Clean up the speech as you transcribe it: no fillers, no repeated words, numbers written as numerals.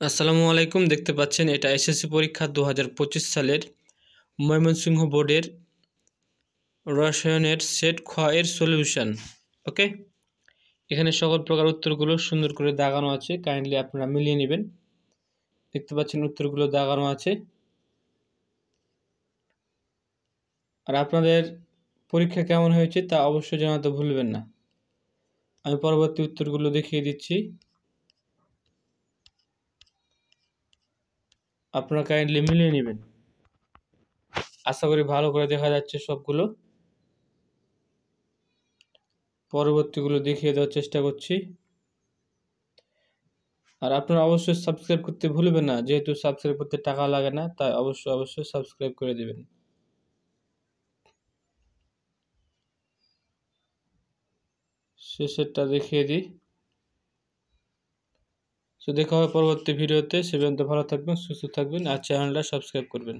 আসসালামু আলাইকুম। দেখতে পাচ্ছেন এটা এসএসসি পরীক্ষা 2025 সালের ময়মনসিংহ বোর্ডের রসায়নের সেট খ এর সলিউশন। ওকে, এখানে সকল প্রকার উত্তরগুলো সুন্দর করে দাগানো আছে, কাইন্ডলি আপনারা মিলিয়ে নেবেন। দেখতে পাচ্ছেন উত্তরগুলো দাগানো আছে। আর আপনাদের পরীক্ষা কেমন হয়েছে তা অবশ্যই জানাতে ভুলবেন না। আমি পরবর্তী উত্তরগুলো দেখিয়ে দিচ্ছি, আপনারা কাইন্ডলি মিলিয়ে নেবেন। আশা করি ভালো করে দেখা যাচ্ছে সবগুলো। পরবর্তীগুলো দেখিয়ে দেওয়ার চেষ্টা করছি। আর আপনারা অবশ্যই সাবস্ক্রাইব করতে ভুলবেন না, যেহেতু সাবস্ক্রাইব করতে টাকা লাগে না, তাই অবশ্যই সাবস্ক্রাইব করে দেবেন। শেষেরটা দেখিয়ে দিই। তো দেখা হবে পরবর্তী ভিডিওতে। সে পর্যন্ত ভালো থাকবেন, সুস্থ থাকবেন আর চ্যানেলটা সাবস্ক্রাইব করবেন।